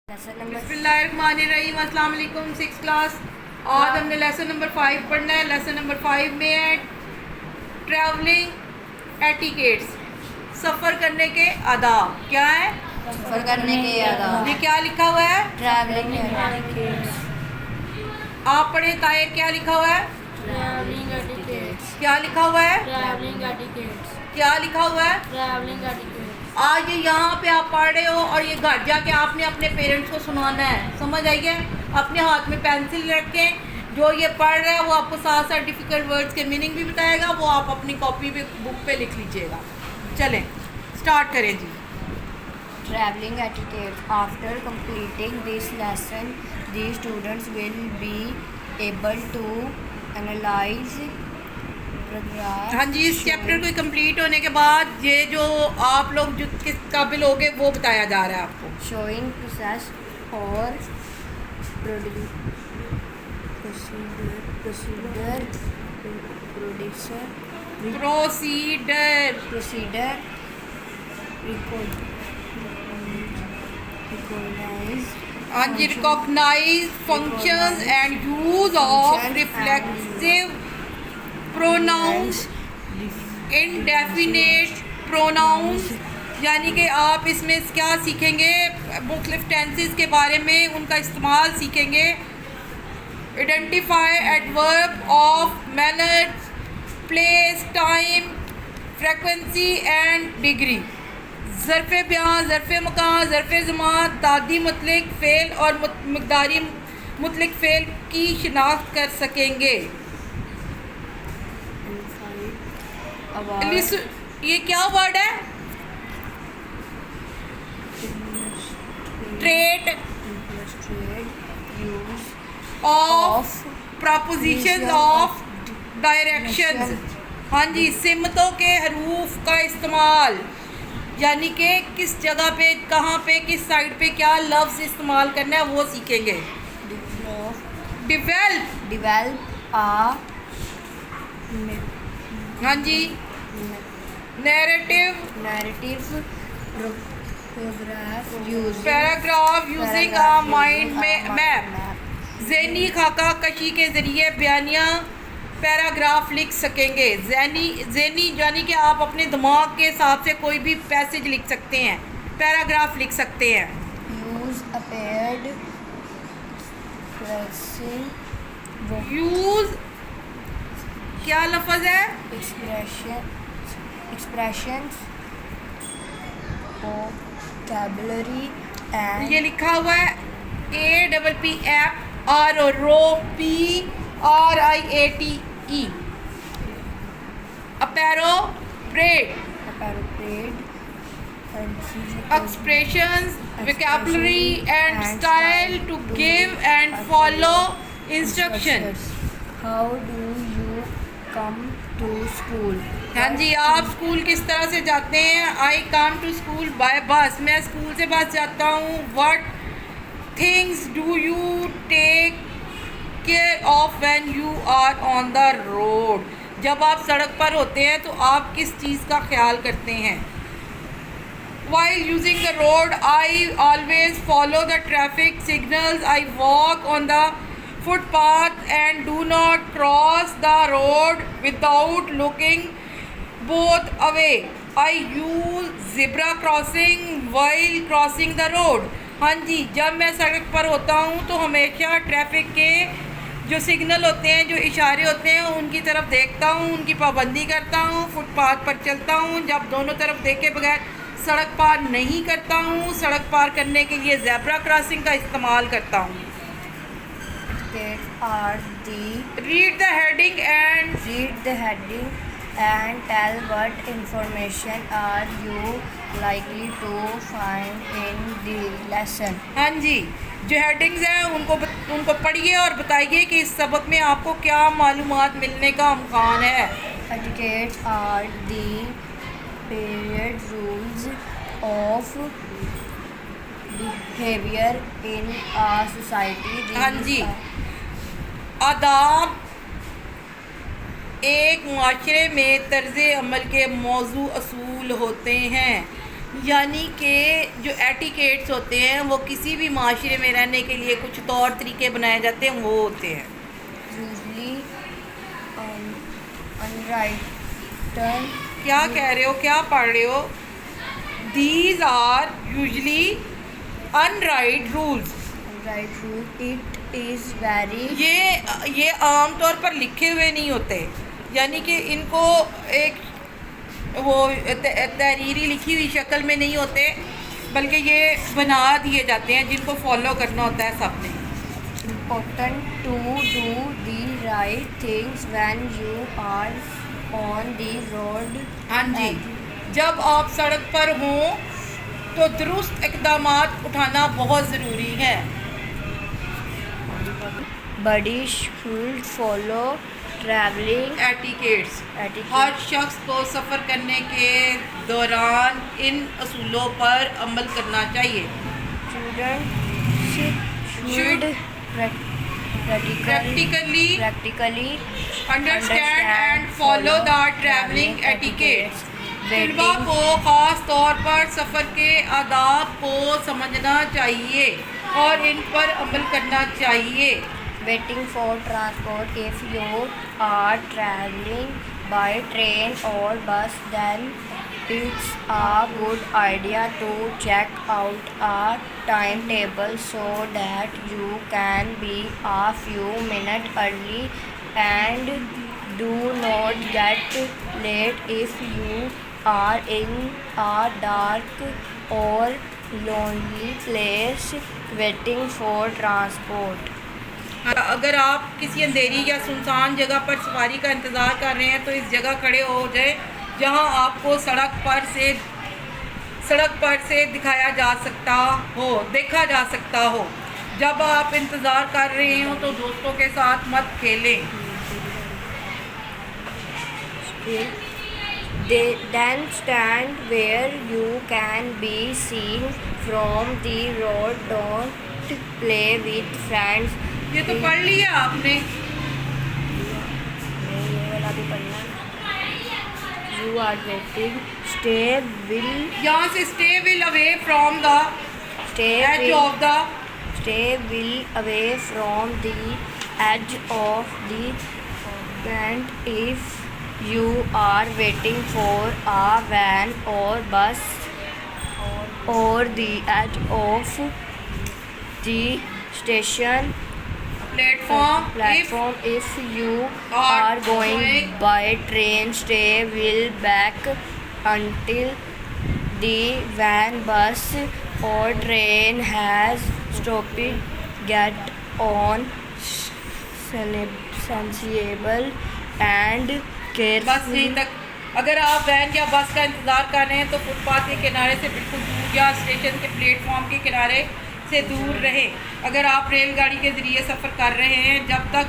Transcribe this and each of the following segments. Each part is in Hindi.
बिस्मिल्लाहिर्रहमानिर्रहीम। अस्सलाम वालेकुम। 6th class. आज हमने लेसन नंबर 5 पढ़ना है। लेसन नंबर 5 में है ट्रैवलिंग एटिकेट्स, सफ़र करने के आदाब। क्या है? सफर करने के आदाब। ये क्या लिखा हुआ है? Travelling etiquettes. आप पढ़े ताहिर, क्या लिखा हुआ है? Travelling etiquettes. क्या लिखा हुआ है? Travelling etiquettes. क्या लिखा हुआ है? Travelling etiquettes. आज ये यहाँ पे आप पढ़ रहे हो और ये घर जाके आपने अपने पेरेंट्स को सुनाना है। समझ आई है? अपने हाथ में पेंसिल रखें। जो ये पढ़ रहा है वो आपको साथ साथ डिफ़िकल्ट वर्ड्स के मीनिंग भी बताएगा, वो आप अपनी कॉपी पे बुक पे लिख लीजिएगा। चलें स्टार्ट करें जी। Traveling etiquette. After completing this lesson, the students will be able to analyze paragraph. हाँ जी, इस चैप्टर को कंप्लीट होने के बाद ये जो आप लोग जो किस काबिल होगे वो बताया जा रहा है आपको। Showing process or procedure recognize हाँ जी, recognize functions and use of reflexive pronouns, indefinite pronouns, यानी कि आप इसमें क्या सीखेंगे? मुख्तलिफ टेंसेस के बारे में उनका इस्तेमाल सीखेंगे। Identify adverb of manner, place, time, frequency and degree. ज़र्फ़ बयां, ज़र्फ़ मकान, ज़र्फ़ ज़मान, तादी मुतलिक फ़ेल और मक़दारी मुतलिक फ़ेल की शिनाख्त कर सकेंगे। ये क्या वर्ड है? Trade off preposition of directions. हाँ जी, सिमतों के हरूफ का इस्तेमाल, यानी कि किस जगह पे, कहाँ पे, किस साइड पे क्या लफ्ज़ इस्तेमाल करना है वो सीखेंगे। develop a हाँ जी, narrative paragraph using a mind map. ज़हनी खाका कशी के ज़रिए बयानिया पैराग्राफ लिख सकेंगे। ज़हनी यानी कि आप अपने दिमाग के हिसाब से कोई भी पैसेज लिख सकते हैं, पैराग्राफ लिख सकते हैं। यूज़ क्या लफ्ज़ है? expressions vocabulary and ये लिखा हुआ है APPROPRIATE, appropriate expressions, vocabulary and style to give and follow instructions. How do you come to school? हाँ जी, आप स्कूल किस तरह से जाते हैं? I come to school by bus, मैं स्कूल से बस जाता हूँ। What things do you take care of when you are on the road? जब आप सड़क पर होते हैं तो आप किस चीज़ का ख्याल करते हैं? While using the road, I always follow the traffic signals. I walk on the footpath and do not cross the road without looking both way. I use zebra crossing while crossing the road. हाँ जी, जब मैं सड़क पर होता हूँ तो हमेशा ट्रैफिक के जो सिग्नल होते हैं, जो इशारे होते हैं, उनकी तरफ देखता हूँ, उनकी पाबंदी करता हूँ, फुटपाथ पर चलता हूँ। जब दोनों तरफ देखे बगैर सड़क पार नहीं करता हूँ। सड़क पार करने के लिए ज़ेब्रा क्रॉसिंग का इस्तेमाल करता हूँ। Read the heading and tell what information are you likely to find in the lesson. हाँ जी, जो हेडिंग्स हैं उनको पढ़िए और बताइए कि इस सबक में आपको क्या मालूमात मिलने का इम्कान है। Etiquettes are the period rules of behavior in a society. हाँ जी, आदाब एक मुआशरे में तर्ज़ अमल के मौजू असूल होते हैं। यानी कि जो एटिकेट्स होते हैं वो किसी भी माशरे में रहने के लिए कुछ तौर तरीके बनाए जाते हैं, वो होते हैं usually unwritten क्या कह रहे हो, क्या पढ़ रहे हो? These are usually unwritten rules. right rule. It is very ये आम तौर पर लिखे हुए नहीं होते, यानी कि इनको एक वो तहरीरी लिखी हुई शक्ल में नहीं होते, बल्कि ये बना दिए जाते हैं जिनको फॉलो करना होता है सबने। important to do the right things when you are on the road. हाँ जी, जब आप सड़क पर हों तो दुरुस्त इक़दामात उठाना बहुत ज़रूरी है। Body should follow traveling etiquettes, etiquette. हर शख्स को सफ़र करने के दौरान इन असूलों पर अमल करना चाहिए। Students should practically understand and follow the travelling etiquettes. तलबा को ख़ास तौर पर सफ़र के आदाब को समझना चाहिए और इन पर अमल करना चाहिए। waiting for transport. If you are traveling by train or bus, then it's a good idea to check out a timetable so that you can be a few minutes early and do not get late if you are in a dark or lonely place waiting for transport. अगर आप किसी अंधेरी या सुनसान जगह पर सवारी का इंतज़ार कर रहे हैं तो इस जगह खड़े हो जाए जहां आपको सड़क पर से देखा जा सकता हो। जब आप इंतज़ार कर रहे हो तो दोस्तों के साथ मत खेलें। Then stand where you can be seen from the road. Don't play with friends. ये तो पढ़ लिया आपने। ये वाला भी पढ़ना है। You are waiting. यहाँ से stay will away from the edge of the away from the edge of the van. If you are waiting for a van or bus or the edge of the station platform, if you are going by train, stay will back until the van, bus or train has stopped. Get on sensible and बस careful. यहीं तक। अगर आप वैन या बस का इंतज़ार कर रहे हैं तो फुटपाथ के किनारे से बिल्कुल दूर या स्टेशन के प्लेटफॉर्म के किनारे से दूर रहें। अगर आप रेलगाड़ी के ज़रिए सफ़र कर रहे हैं, जब तक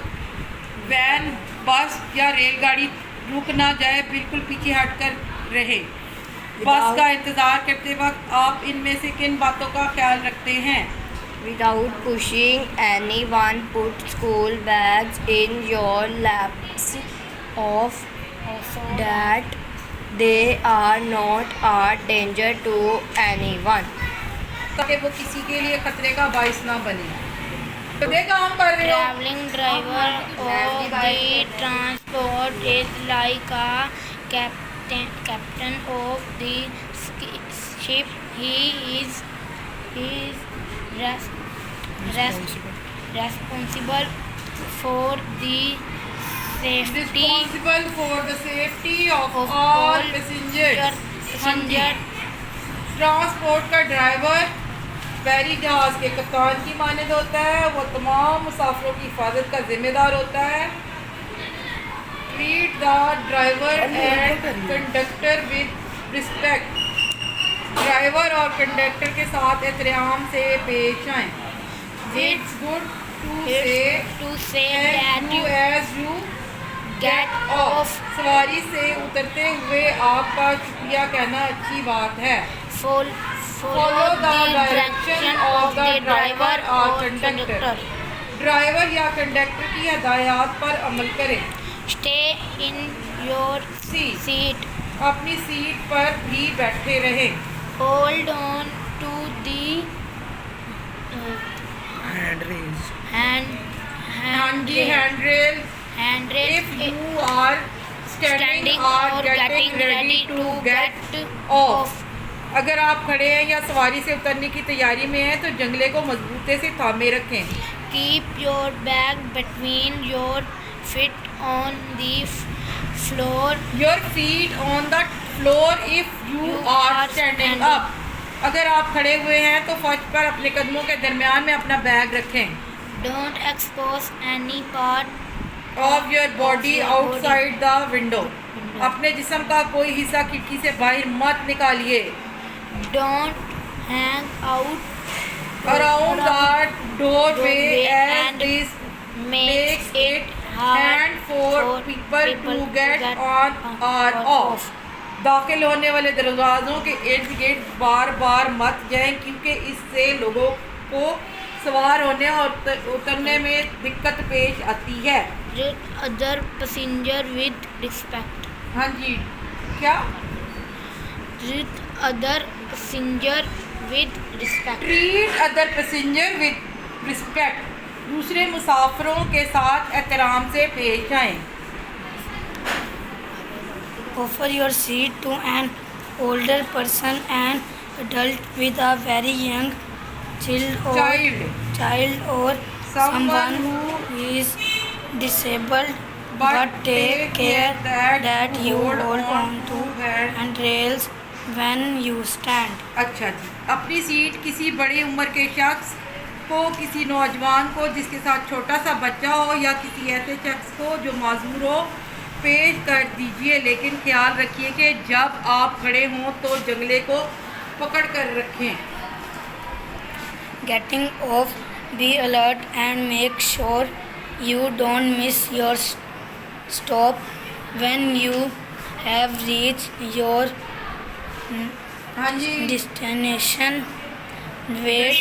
वैन, बस या रेलगाड़ी रुक ना जाए बिल्कुल पीछे हटकर रहें। बस का इंतज़ार करते वक्त आप इनमें से किन बातों का ख्याल रखते हैं? Without pushing anyone, put school bags in your laps of that they are not a danger to anyone. ताकि वो किसी के लिए खतरे का बाइस ना बने। तो देखा हम कर रहे हो। Traveling driver of the transport is like a captain of the ship. He is responsible for the safety Responsible for the safety of all passengers. Transport का ड्राइवर बैरी जहाज़ के कप्तान की मानद होता है। वो तमाम मुसाफिरों की हिफाजत का जिम्मेदार होता है। Treat the driver and conductor with respect. Driver और कंडक्टर के साथ एहतराम से पेश आएँ। इट्स गुड टू से that you as you get off. सवारी से उतरते हुए आपका शुक्रिया कहना अच्छी बात है। Follow the direction of the driver or conductor. Driver या कंडक्टर की हदायत पर अमल करें। Stay in your seat. अपनी सीट पर भी बैठे रहें। Hold on to the Handrails. handrail. handrail If you are standing or getting ready to get off. अगर आप खड़े हैं या सवारी से उतरने की तैयारी में हैं तो जंगले को मजबूती से थामे रखें. Keep your bag between your feet on the floor. Your feet on the floor if you are standing up. अगर आप खड़े हुए हैं तो फर्श पर अपने कदमों के दरमियान में अपना बैग रखें. Don't expose any part Of your body outside the window. अपने जिस्म का कोई हिस्सा खिड़की से बाहर मत निकालिए. Don't hang out Around the doorway as and this makes it hand hard for people to get on or off. दाखिल होने वाले दरवाज़ों के इर्द गिर्द बार बार मत जाएं क्योंकि इससे लोगों को सवार होने और उतरने में दिक्कत पेश आती है. Treat other passenger with respect. हाँ जी, क्या? Treat other passenger with respect. Treat other passenger with respect. दूसरे मुसाफिरों के साथ एहतराम से पेश आएं. Offer your seat to an older person, an adult with a very young child or someone who is disabled, but take care that you hold on to handrails when you stand. अच्छा जी, अपनी सीट किसी बड़ी उम्र के शख्स को, किसी नौजवान को जिसके साथ छोटा सा बच्चा हो या किसी ऐसे शख्स को जो माजूर हो पेश कर दीजिए. लेकिन ख्याल रखिए कि जब आप खड़े हों तो जंगले को पकड़ कर रखें. Getting off, be alert and make sure you don't miss your stop. When you have reached your हाँ जी, destination, wait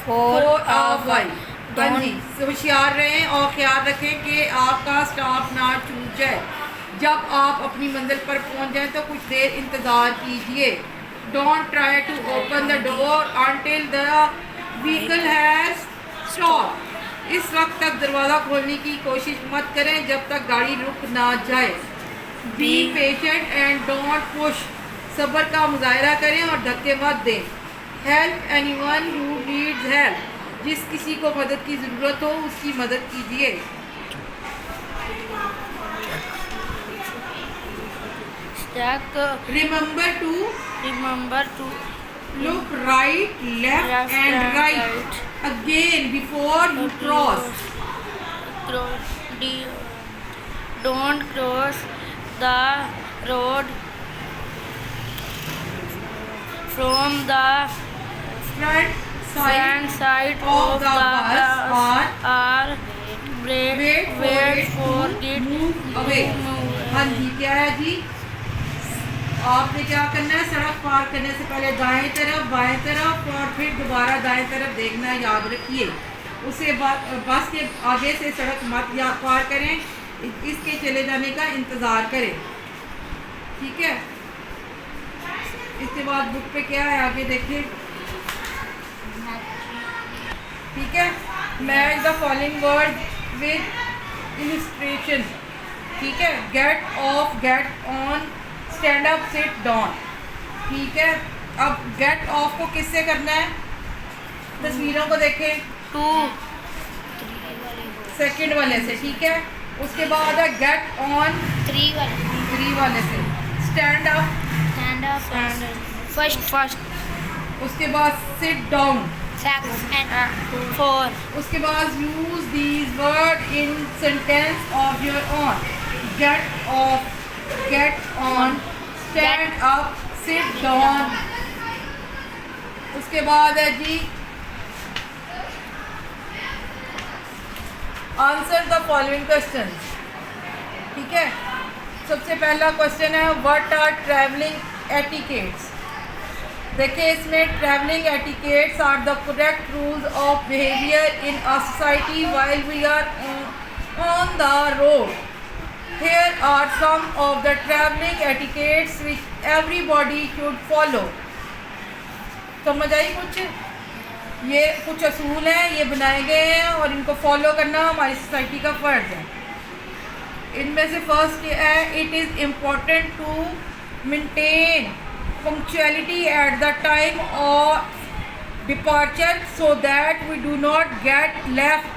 for for a a while. while. हाँ जी, होशियार रहें और ख्याल रखें कि आपका स्टॉप ना छूट जाए. जब आप अपनी मंजिल पर पहुंच जाएं तो कुछ देर इंतज़ार कीजिए. Don't try to open the door until the vehicle has stopped. इस वक्त तक दरवाज़ा खोलने की कोशिश मत करें जब तक गाड़ी रुक ना जाए. Be patient and don't push. सब्र का मुजाहरा करें और धक्के मत दें. Help anyone who needs help. जिस किसी को मदद की ज़रूरत हो उसकी मदद कीजिए. Remember to look right, left and right again before you cross. Don't cross the road from the Front side of the bus or wait for it move away. हाँ जी, क्या है जी? आपने क्या करना है? सड़क पार करने से पहले दाएं तरफ, बाएं तरफ और फिर दोबारा दाएं तरफ देखना याद रखिए. उसके बाद बस के आगे से सड़क मत पार करें. इसके चले जाने का इंतज़ार करें. ठीक है? इसके बाद बुक पे क्या है आगे देखिए. ठीक है, match the following word with illustration. ठीक है, get off, get on, stand up, sit down. ठीक है, अब गेट ऑफ को किससे करना है? तस्वीरों को देखें, 2 सेकंड वाले से. ठीक है, उसके बाद है गेट ऑन, 3 वाले से. स्टैंड अप, first, उसके बाद सिट डाउन. second, 4. उसके बाद use these word in sentence of your own. Get off, get on, stand up, sit down. उसके बाद है जी आंसर द फॉलोइंग क्वेश्चन. ठीक है, सबसे पहला क्वेश्चन है व्हाट आर ट्रैवलिंग एटिकेट्स. देखिए इसमें travelling etiquettes are the correct rules of behaviour in a society while we are on the road. Here are some of the traveling etiquettes which everybody should follow. समझ आई कुछ? ये कुछ असूल हैं, ये बनाए गए हैं और इनको फॉलो करना हमारी सोसाइटी का फ़र्ज़ है। इनमें से फर्स्ट ये है, it is important to maintain punctuality at the time of departure so that we do not get left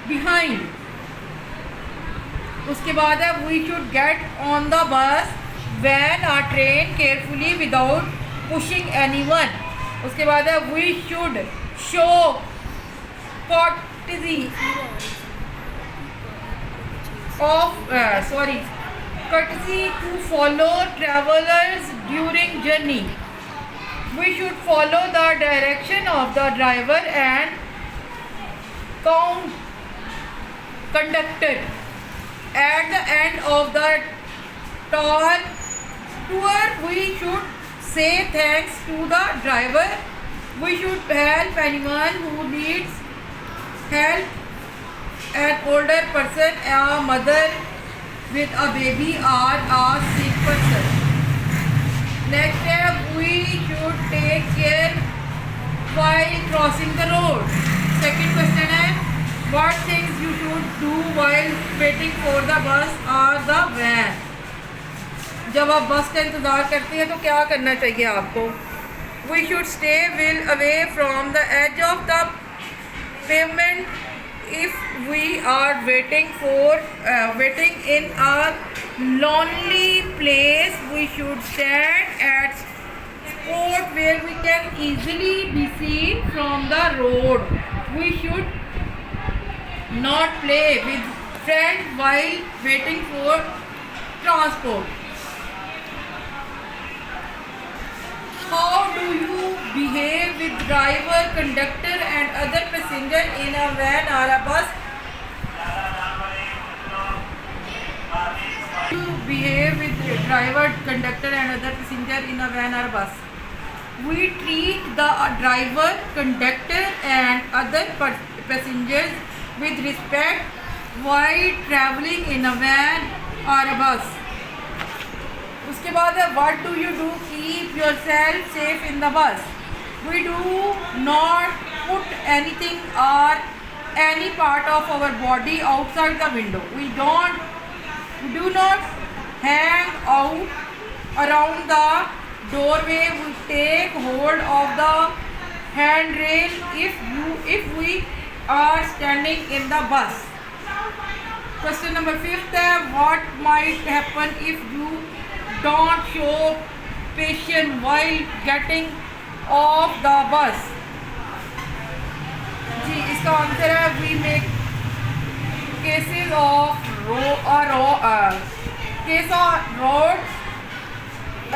behind. उसके बाद है, we should get on the bus van or train carefully without pushing anyone. उसके बाद है, we should show courtesy to follow travelers during journey. We should follow the direction of the driver and conductor. At the end of the tour, we should say thanks to the driver. We should help anyone who needs help, an older person, a mother with a baby or a sick person. Next step, we should take care while crossing the road. Second question है, what things you should do while waiting for the bus or the van? जब आप बस का इंतज़ार करते हैं तो क्या करना चाहिए आपको? We should stay well away from the edge of the pavement. If we are waiting in a lonely place, we should stand at spot where we can easily be seen from the road. We should not play with friends while waiting for transport. How do you behave with driver, conductor and other passenger in a van or a bus? You behave with driver, conductor and other passenger in a van or a bus. We treat the driver, conductor and other passengers with respect while traveling in a van or a bus. उसके बाद है, what do you do keep yourself safe in the bus? We do not put anything or any part of our body outside the window. We do not hang out around the doorway. We take hold of the handrail if we are standing in the bus. Question number 5 है, what might happen if you don't show patience while getting off the bus? जी, इसका आंसर है, we make cases of road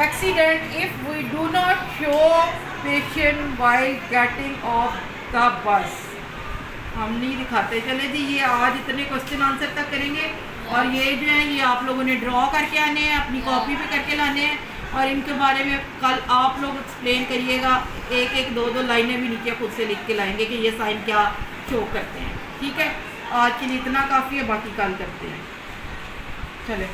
accident if we do not show patience while getting off the bus. हम नहीं दिखाते। चले जी, ये आज इतने क्वेश्चन आंसर तक करेंगे और ये जो है ये आप लोगों ने ड्रॉ करके आने हैं, अपनी कॉपी पे करके लाने हैं और इनके बारे में कल आप लोग एक्सप्लेन करिएगा। एक एक दो दो लाइनें भी नीचे खुद से लिख के लाएंगे कि ये साइन क्या शो करते हैं। ठीक है, आज के लिए इतना काफ़ी है, बाकी कल करते हैं। चले।